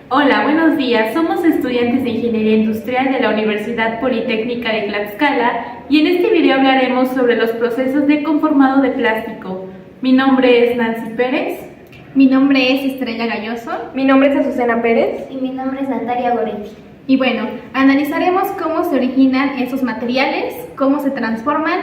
Hola, buenos días. Somos estudiantes de Ingeniería Industrial de la Universidad Politécnica de Tlaxcala y en este video hablaremos sobre los procesos de conformado de plástico. Mi nombre es Nancy Pérez. Mi nombre es Estrella Galloso. Mi nombre es Azucena Pérez. Y mi nombre es Natalia Goretti. Y bueno, analizaremos cómo se originan esos materiales, cómo se transforman,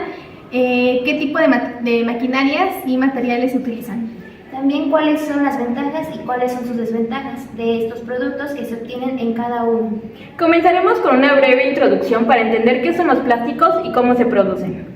qué tipo de maquinarias y materiales se utilizan. También cuáles son las ventajas y cuáles son sus desventajas de estos productos que se obtienen en cada uno. Comenzaremos con una breve introducción para entender qué son los plásticos y cómo se producen.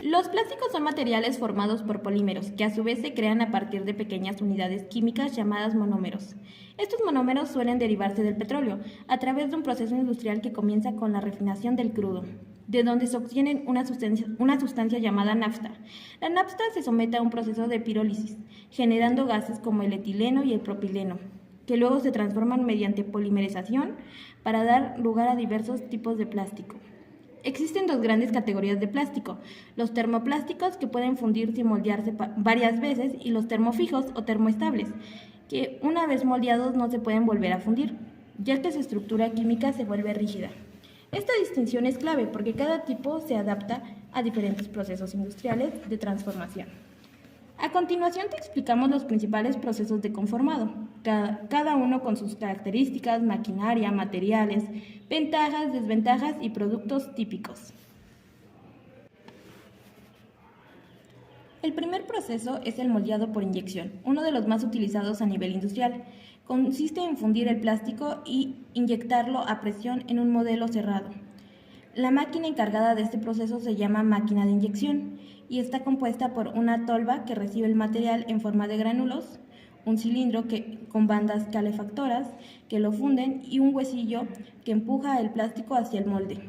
Los plásticos son materiales formados por polímeros, que a su vez se crean a partir de pequeñas unidades químicas llamadas monómeros. Estos monómeros suelen derivarse del petróleo, a través de un proceso industrial que comienza con la refinación del crudo, de donde se obtiene una sustancia llamada nafta. La nafta se somete a un proceso de pirólisis, generando gases como el etileno y el propileno, que luego se transforman mediante polimerización para dar lugar a diversos tipos de plástico. Existen dos grandes categorías de plástico: los termoplásticos, que pueden fundirse y moldearse varias veces, y los termofijos o termoestables, que una vez moldeados no se pueden volver a fundir, ya que su estructura química se vuelve rígida. Esta distinción es clave porque cada tipo se adapta a diferentes procesos industriales de transformación. A continuación te explicamos los principales procesos de conformado, cada uno con sus características, maquinaria, materiales, ventajas, desventajas y productos típicos. El primer proceso es el moldeado por inyección, uno de los más utilizados a nivel industrial. Consiste en fundir el plástico y inyectarlo a presión en un modelo cerrado. La máquina encargada de este proceso se llama máquina de inyección y está compuesta por una tolva que recibe el material en forma de gránulos, un cilindro con bandas calefactoras que lo funden y un huesillo que empuja el plástico hacia el molde.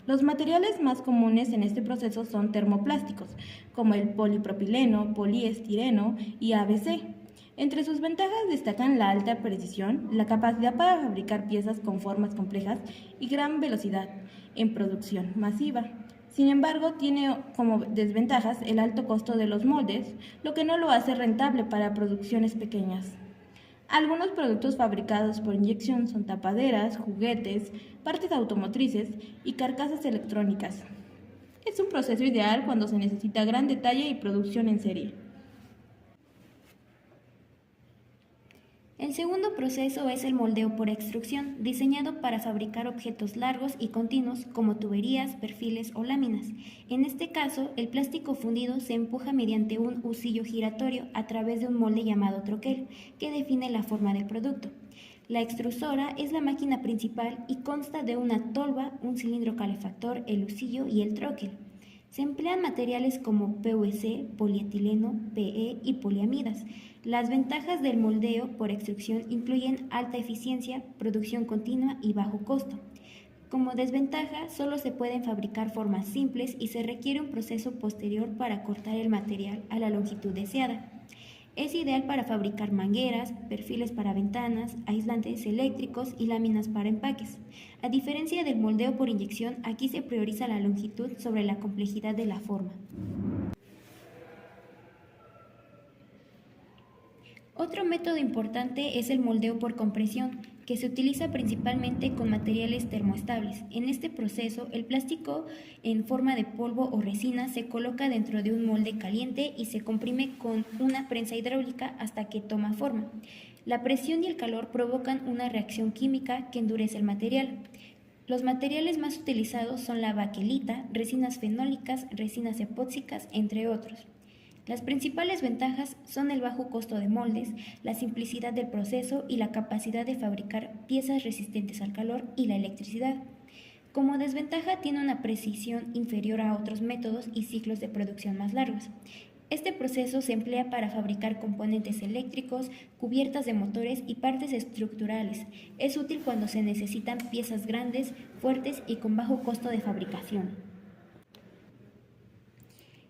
Los materiales más comunes en este proceso son termoplásticos, como el polipropileno, poliestireno y ABC. Entre sus ventajas destacan la alta precisión, la capacidad para fabricar piezas con formas complejas y gran velocidad en producción masiva. Sin embargo, tiene como desventajas el alto costo de los moldes, lo que no lo hace rentable para producciones pequeñas. Algunos productos fabricados por inyección son tapaderas, juguetes, partes automotrices y carcasas electrónicas. Es un proceso ideal cuando se necesita gran detalle y producción en serie. El segundo proceso es el moldeo por extrusión, diseñado para fabricar objetos largos y continuos como tuberías, perfiles o láminas. En este caso, el plástico fundido se empuja mediante un husillo giratorio a través de un molde llamado troquel, que define la forma del producto. La extrusora es la máquina principal y consta de una tolva, un cilindro calefactor, el husillo y el troquel. Se emplean materiales como PVC, polietileno, PE y poliamidas. Las ventajas del moldeo por extrusión incluyen alta eficiencia, producción continua y bajo costo. Como desventaja, solo se pueden fabricar formas simples y se requiere un proceso posterior para cortar el material a la longitud deseada. Es ideal para fabricar mangueras, perfiles para ventanas, aislantes eléctricos y láminas para empaques. A diferencia del moldeo por inyección, aquí se prioriza la longitud sobre la complejidad de la forma. Otro método importante es el moldeo por compresión, que se utiliza principalmente con materiales termoestables. En este proceso, el plástico en forma de polvo o resina se coloca dentro de un molde caliente y se comprime con una prensa hidráulica hasta que toma forma. La presión y el calor provocan una reacción química que endurece el material. Los materiales más utilizados son la baquelita, resinas fenólicas, resinas epóxicas, entre otros. Las principales ventajas son el bajo costo de moldes, la simplicidad del proceso y la capacidad de fabricar piezas resistentes al calor y la electricidad. Como desventaja, tiene una precisión inferior a otros métodos y ciclos de producción más largos. Este proceso se emplea para fabricar componentes eléctricos, cubiertas de motores y partes estructurales. Es útil cuando se necesitan piezas grandes, fuertes y con bajo costo de fabricación.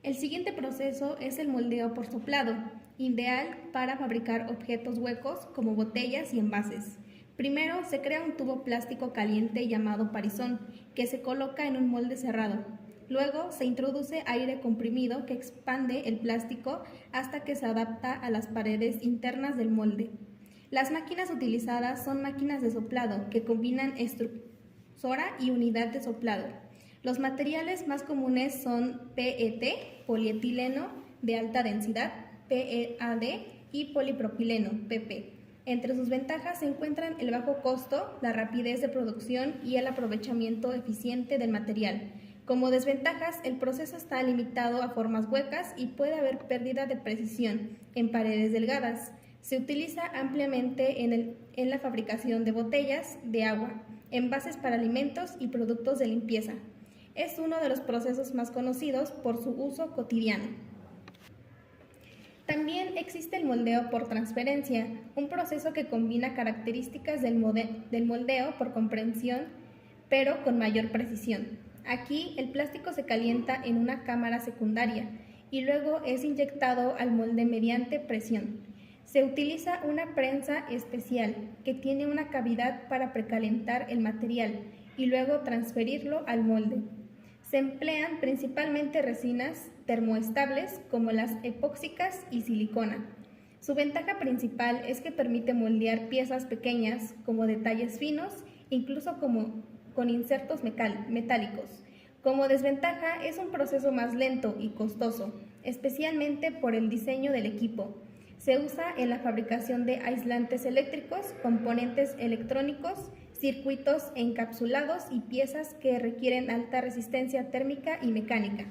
El siguiente proceso es el moldeo por soplado, ideal para fabricar objetos huecos como botellas y envases. Primero se crea un tubo plástico caliente llamado parizón, que se coloca en un molde cerrado. Luego se introduce aire comprimido que expande el plástico hasta que se adapta a las paredes internas del molde. Las máquinas utilizadas son máquinas de soplado que combinan extrusora y unidad de soplado. Los materiales más comunes son PET, polietileno de alta densidad, PEAD y polipropileno, PP. Entre sus ventajas se encuentran el bajo costo, la rapidez de producción y el aprovechamiento eficiente del material. Como desventajas, el proceso está limitado a formas huecas y puede haber pérdida de precisión en paredes delgadas. Se utiliza ampliamente en la fabricación de botellas de agua, envases para alimentos y productos de limpieza. Es uno de los procesos más conocidos por su uso cotidiano. También existe el moldeo por transferencia, un proceso que combina características del moldeo por compresión, pero con mayor precisión. Aquí el plástico se calienta en una cámara secundaria y luego es inyectado al molde mediante presión. Se utiliza una prensa especial que tiene una cavidad para precalentar el material y luego transferirlo al molde. Se emplean principalmente resinas termoestables como las epóxicas y silicona. Su ventaja principal es que permite moldear piezas pequeñas como detalles finos, incluso con insertos metálicos. Como desventaja es un proceso más lento y costoso, especialmente por el diseño del equipo. Se usa en la fabricación de aislantes eléctricos, componentes electrónicos, circuitos encapsulados y piezas que requieren alta resistencia térmica y mecánica.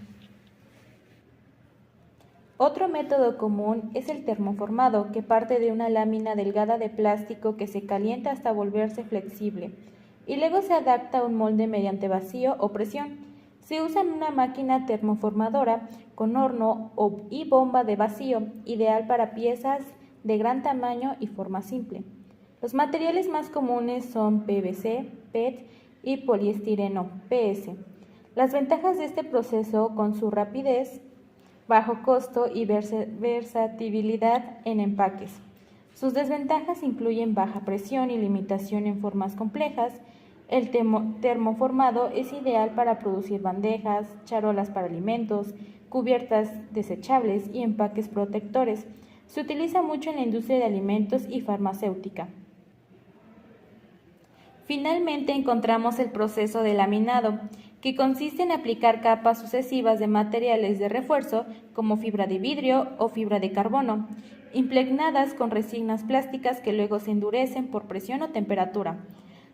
Otro método común es el termoformado, que parte de una lámina delgada de plástico que se calienta hasta volverse flexible y luego se adapta a un molde mediante vacío o presión. Se usa en una máquina termoformadora con horno y bomba de vacío, ideal para piezas de gran tamaño y forma simple. Los materiales más comunes son PVC, PET y poliestireno, PS. Las ventajas de este proceso con su rapidez, bajo costo y versatilidad en empaques. Sus desventajas incluyen baja presión y limitación en formas complejas. El termoformado es ideal para producir bandejas, charolas para alimentos, cubiertas desechables y empaques protectores. Se utiliza mucho en la industria de alimentos y farmacéutica. Finalmente encontramos el proceso de laminado, que consiste en aplicar capas sucesivas de materiales de refuerzo como fibra de vidrio o fibra de carbono, impregnadas con resinas plásticas que luego se endurecen por presión o temperatura.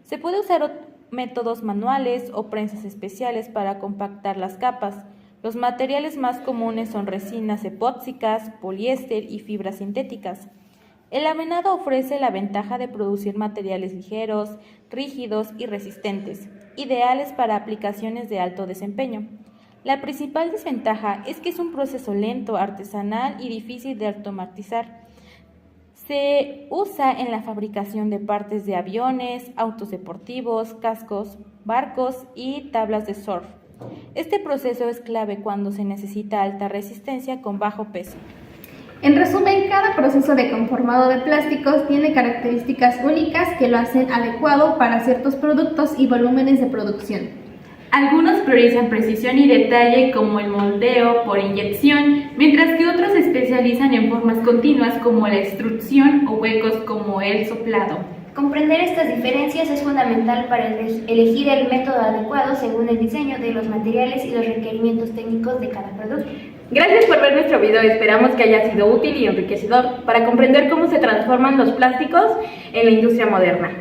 Se puede usar métodos manuales o prensas especiales para compactar las capas. Los materiales más comunes son resinas epóxicas, poliéster y fibras sintéticas. El laminado ofrece la ventaja de producir materiales ligeros, rígidos y resistentes, ideales para aplicaciones de alto desempeño. La principal desventaja es que es un proceso lento, artesanal y difícil de automatizar. Se usa en la fabricación de partes de aviones, autos deportivos, cascos, barcos y tablas de surf. Este proceso es clave cuando se necesita alta resistencia con bajo peso. En resumen, cada proceso de conformado de plásticos tiene características únicas que lo hacen adecuado para ciertos productos y volúmenes de producción. Algunos priorizan precisión y detalle como el moldeo por inyección, mientras que otros se especializan en formas continuas como la extrusión o huecos como el soplado. Comprender estas diferencias es fundamental para elegir el método adecuado según el diseño de los materiales y los requerimientos técnicos de cada producto. Gracias por ver nuestro video, esperamos que haya sido útil y enriquecedor para comprender cómo se transforman los plásticos en la industria moderna.